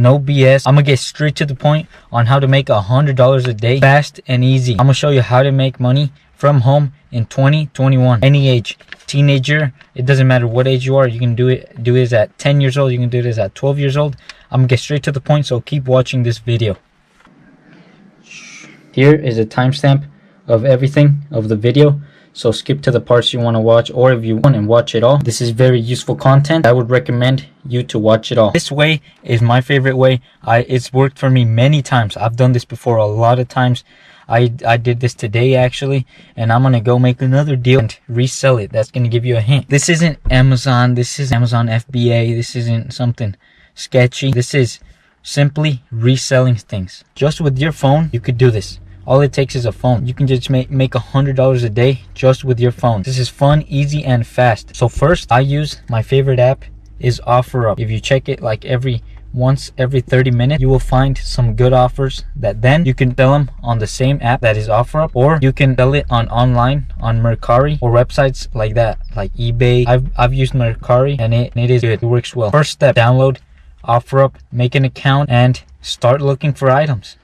no BS. I'm gonna get straight to the point on how to make $100 a day fast and easy. I'm gonna show you how to make money from home in 2021. Any age, teenager, it doesn't matter what age you are. You can do it at 10 years old. You can do this at 12 years old. I'm gonna get straight to the point, so keep watching this video. Here is a timestamp of everything of the video, so skip to the parts you want to watch, or if you want and watch it all. This is very useful content. I would recommend you to watch it all. This way is my favorite way. It's worked for me many times. I've done this before a lot of times. I did this today actually, and I'm gonna go make another deal and resell it. That's gonna give you a hint. This isn't Amazon. This is Amazon FBA. This isn't something sketchy. This is simply reselling things. Just with your phone, you could do this. All it takes is a phone. You can just make $100 a day just with your phone. This is fun, easy, and fast. So first, I use my favorite app is OfferUp. If you check it like once every 30 minutes, you will find some good offers that then you can sell them on the same app that is OfferUp, or you can sell it online on Mercari or websites like that, like eBay. I've used Mercari and it is good. It works well. First step, download OfferUp, make an account, and start looking for items.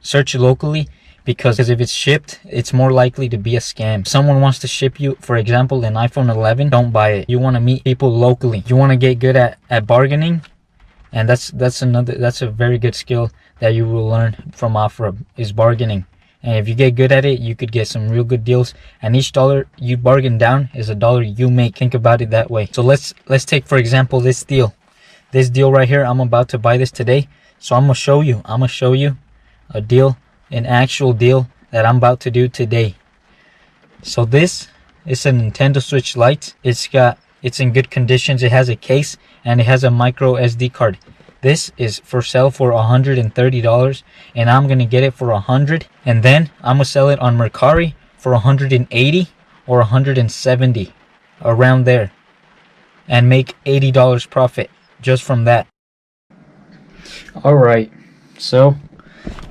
Search locally, because if it's shipped, it's more likely to be a scam. If someone wants to ship you, for example, an iPhone 11, don't buy it. You want to meet people locally. You want to get good at bargaining, and that's a very good skill that you will learn from OfferUp, is bargaining. And if you get good at it, you could get some real good deals, and each dollar you bargain down is a dollar you make. Think about it that way. So let's take, for example, this deal right here. I'm about to buy this today, so I'm gonna show you a deal, an actual deal that I'm about to do today. So this is a Nintendo Switch Lite. It's in good conditions. It has a case and it has a micro SD card. This is for sale for $130, and I'm gonna get it for $100, and then I'm gonna sell it on Mercari for $180 or $170, around there, and make $80 profit just from that. Alright, so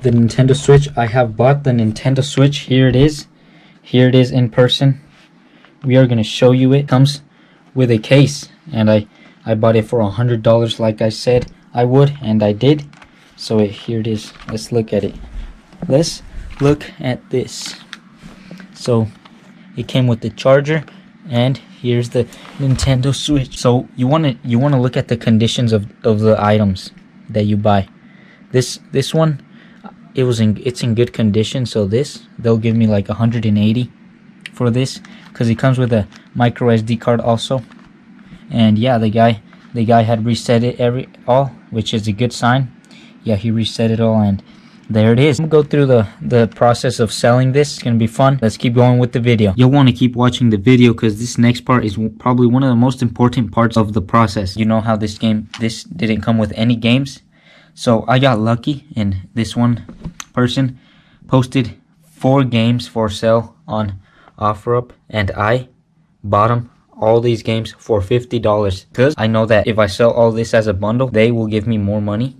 the Nintendo Switch, I have bought the Nintendo Switch. Here it is in person. We are going to show you. It comes with a case, and I bought it for $100 like I said I would, and I did. So here it is. Let's look at it. Let's look at this. So it came with the charger, and here's the Nintendo Switch. So you want to look at the conditions of the items that you buy. This one, it's in good condition, so they'll give me like $180 for this, because it comes with a micro SD card also. And yeah, the guy had reset it all, which is a good sign. Yeah, he reset it all, and there it is. I'm gonna go through the process of selling this. It's gonna be fun. Let's keep going with the video. You'll want to keep watching the video, because this next part is probably one of the most important parts of the process. You know how this didn't come with any games. So I got lucky, and this one person posted 4 games for sale on OfferUp, and I bought them, all these games, for $50, because I know that if I sell all this as a bundle, they will give me more money.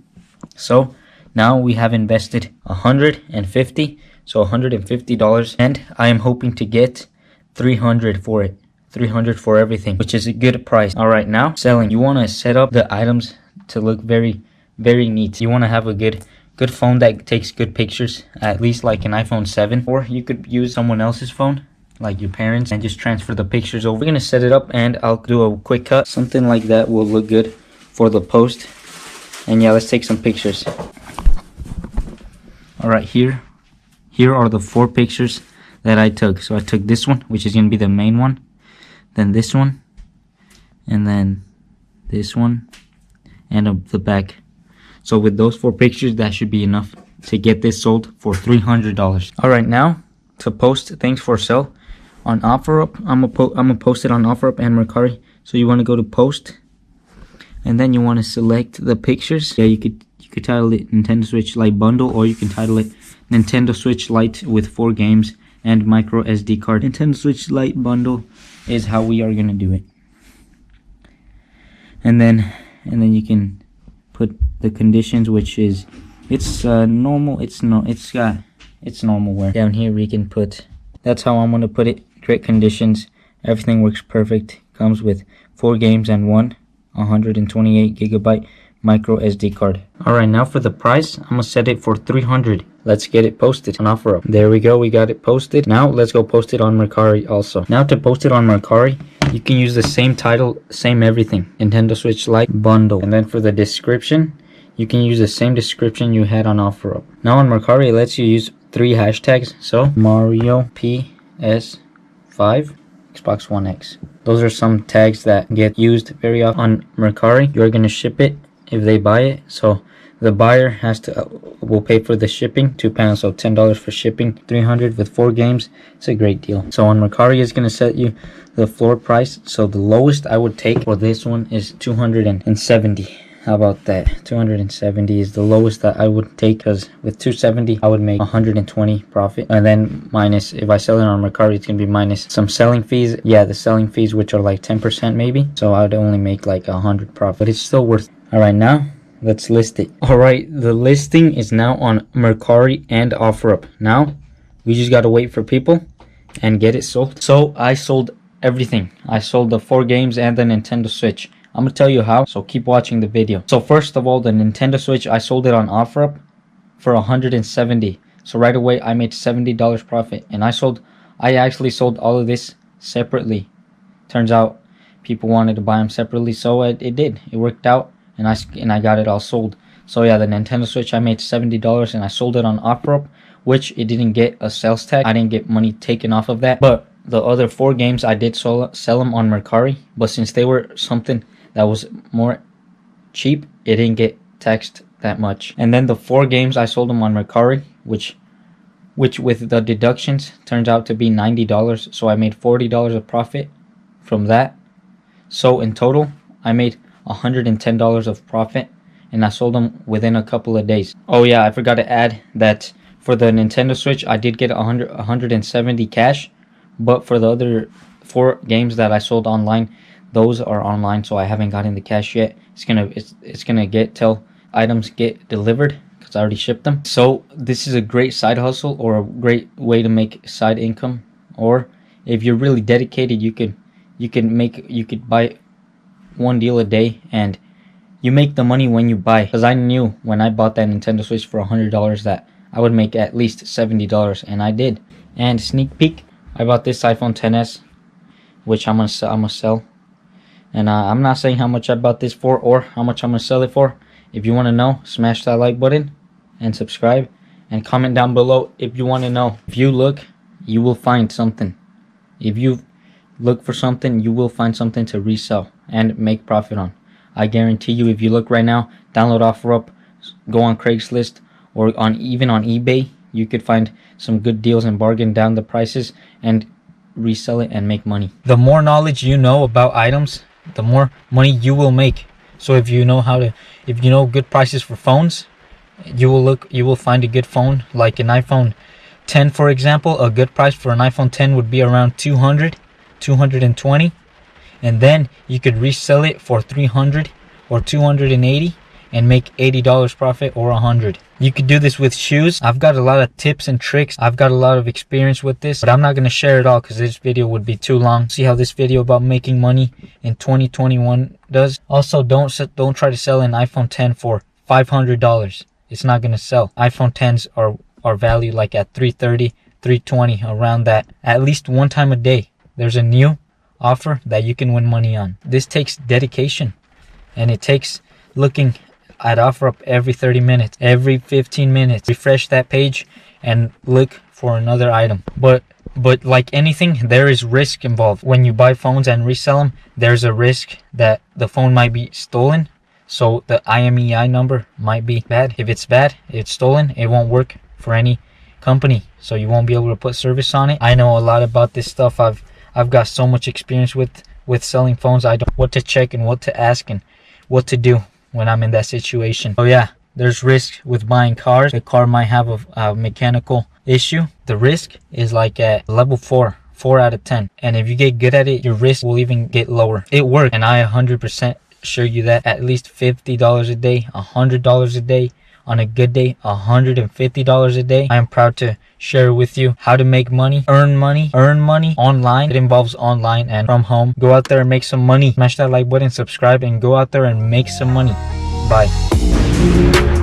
So now we have invested $150, so $150, and I am hoping to get $300 for it. $300 for everything, which is a good price. All right, now selling. You want to set up the items to look very neat. You want to have a good phone that takes good pictures, at least like an iPhone 7, or you could use someone else's phone, like your parents, and just transfer the pictures over. We're gonna set it up, and I'll do a quick cut. Something like that will look good for the post. And yeah, let's take some pictures. All right, here are the 4 pictures that I took. So I took this one, which is gonna be the main one, then this one, and then this one, and the back. So with those 4 pictures, that should be enough to get this sold for $300. All right, now to post things for sale on OfferUp, I'm gonna post it on OfferUp and Mercari. So you want to go to post, and then you want to select the pictures. Yeah, you could title it Nintendo Switch Lite bundle, or you can title it Nintendo Switch Lite with 4 games and micro SD card. Nintendo Switch Lite bundle is how we are gonna do it. And then you can put the conditions, which is normal. It's normal wear. Down here we can put, that's how I'm gonna put it. Great conditions, everything works perfect. Comes with 4 games and 1 128GB micro SD card. Alright, now for the price, I'm gonna set it for 300. Let's get it posted on OfferUp. There we go, we got it posted. Now let's go post it on Mercari also. Now to post it on Mercari, you can use the same title, same everything. Nintendo Switch Lite bundle. And then for the description, you can use the same description you had on OfferUp. Now on Mercari, it lets you use 3 hashtags. So Mario PS5 Xbox One X. Those are some tags that get used very often on Mercari. You're gonna ship it if they buy it, so the buyer will pay for the shipping, £2, so $10 for shipping, 300 with 4 games. It's a great deal. So on Mercari, it's gonna set you the floor price. So the lowest I would take for this one is 270. How about that? 270 is the lowest that I would take, because with 270 I would make 120 profit, and then minus, if I sell it on Mercari, it's gonna be minus some selling fees. Yeah, the selling fees, which are like 10% maybe, so I would only make like 100 profit, but it's still worth it. All right, now let's list it. All right, the listing is now on Mercari and OfferUp. Now we just gotta wait for people and get it sold. So I sold everything. I sold the 4 games and the Nintendo Switch. I'm gonna tell you how, so keep watching the video. So first of all, the Nintendo Switch, I sold it on OfferUp for 170. So right away I made $70 profit, and I actually sold all of this separately. Turns out people wanted to buy them separately, so it did. It worked out, and I got it all sold. So yeah, the Nintendo Switch, I made $70, and I sold it on OfferUp, which it didn't get a sales tax. I didn't get money taken off of that. But the other 4 games, I did sell them on Mercari, but since they were something that was more cheap, it didn't get taxed that much. And then the 4 games, I sold them on Mercari, which with the deductions turns out to be $90. So I made $40 of profit from that. So in total, I made $110 of profit, and I sold them within a couple of days. Oh yeah, I forgot to add that for the Nintendo Switch, I did get 170 cash, but for the other 4 games that I sold online, those are online, so I haven't gotten the cash yet. It's gonna get till items get delivered, because I already shipped them. So this is a great side hustle, or a great way to make side income. Or if you're really dedicated, you could buy 1 deal a day, and you make the money when you buy. Because I knew when I bought that Nintendo Switch for $100 that I would make at least $70, and I did. And sneak peek, I bought this iPhone XS, which I'm gonna sell. And I'm not saying how much I bought this for or how much I'm gonna sell it for. If you want to know, smash that like button and subscribe, and comment down below if you want to know. If you look, you will find something. If you look for something, you will find something to resell and make profit on. I guarantee you, if you look right now, download OfferUp, go on Craigslist, or even on eBay, you could find some good deals and bargain down the prices and resell it and make money. The more knowledge you know about items, the more money you will make. So if you know good prices for phones, you will find a good phone, like an iPhone 10 for example. A good price for an iPhone 10 would be around 220, and then you could resell it for 300 or 280 and make $80 profit, or 100. You could do this with shoes. I've got a lot of tips and tricks. I've got a lot of experience with this, but I'm not going to share it all because this video would be too long. See how this video about making money in 2021 does. Also, don't try to sell an iPhone 10 for $500. It's not going to sell. iPhone 10s are valued like at $330, $320, around that. At least one time a day, there's a new offer that you can win money on. This takes dedication, and it takes looking at OfferUp every 30 minutes, every 15 minutes. Refresh that page and look for another item. But like anything, there is risk involved. When you buy phones and resell them, there's a risk that the phone might be stolen. So the IMEI number might be bad. If it's bad, it's stolen, it won't work for any company. So you won't be able to put service on it. I know a lot about this stuff. I've got so much experience with selling phones. I know what to check and what to ask and what to do when I'm in that situation. So yeah, there's risk with buying cars. The car might have a mechanical issue. The risk is like at level 4 out of 10. And if you get good at it, your risk will even get lower. It works, and I 100% assure you that. At least $50 a day, $100 a day, on a good day $150 a day. I am proud to share with you how to make money, earn money online. It involves online and from home. Go out there and make some money. Smash that like button, subscribe, and go out there and make some money. Bye.